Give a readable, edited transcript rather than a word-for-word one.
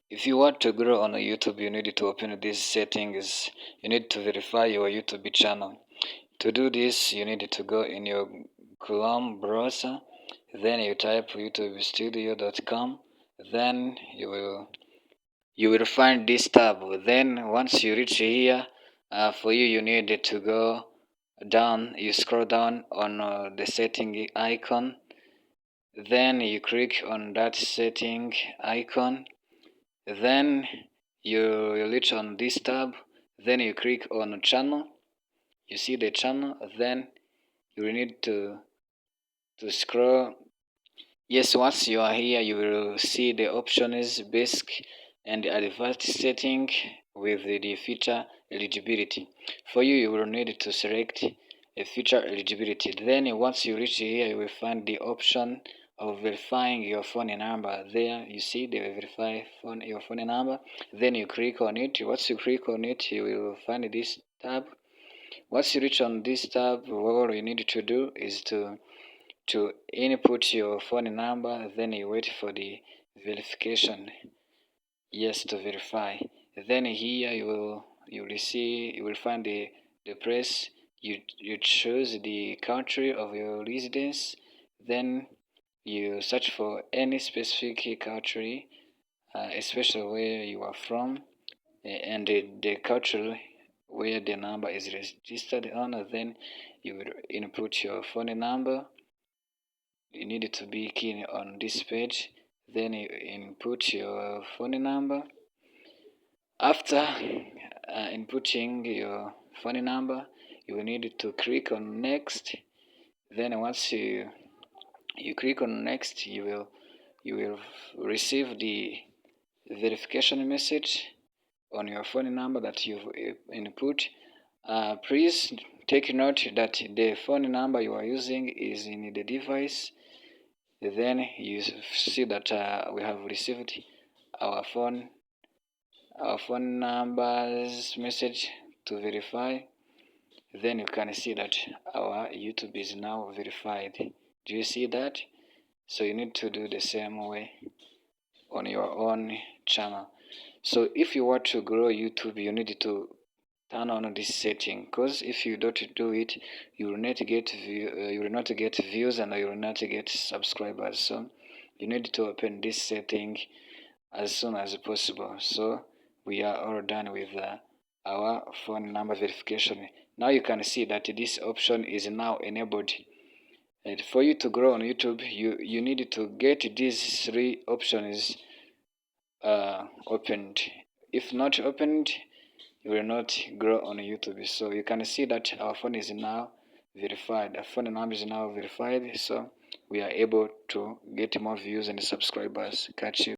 If you want to grow on YouTube, you need to open these settings. You need to verify your YouTube channel. To do this, you need to go in your Chrome browser, then you type youtubestudio.com, then you will find this tab. Then once you reach here, for you need to go down. You scroll down on the setting icon, then you click on that setting icon, then you reach on this tab, then you click on channel. You see the channel, then you need to scroll. Yes, once you are here, you will see the options basic and advanced setting with the feature eligibility. For you, you will need to select a feature eligibility. Then once you reach here, you will find the option of verifying your phone number. There you see the verify your phone number. Then you click on it. Once you click on it, you will find this tab. Once you reach on this tab, all you need to do is to input your phone number, then you wait for the verification. Yes, to verify. Then here you will find the place. You choose the country of your residence, then you search for any specific country, especially where you are from, and the country where the number is registered on. Then you will input your phone number. You need to be keen on this page, then you input your phone number. After inputting your phone number, you will need to click on next. Then once you click on next, you will receive the verification message on your phone number that you've input. Please take note that the phone number you are using is in the device. Then you see that we have received our phone numbers message to verify. Then you can see that our YouTube is now verified. Do you see that? So you need to do the same way on your own channel. So if you want to grow YouTube, you need to turn on this setting, because if you don't do it, you will not get views and you will not get subscribers. So you need to open this setting as soon as possible. So we are all done with our phone number verification. Now you can see that this option is now enabled. And for you to grow on YouTube, you need to get these three options opened. If not opened, you will not grow on YouTube. So you can see that our phone is now verified. Our phone number is now verified. So we are able to get more views and subscribers. Catch you.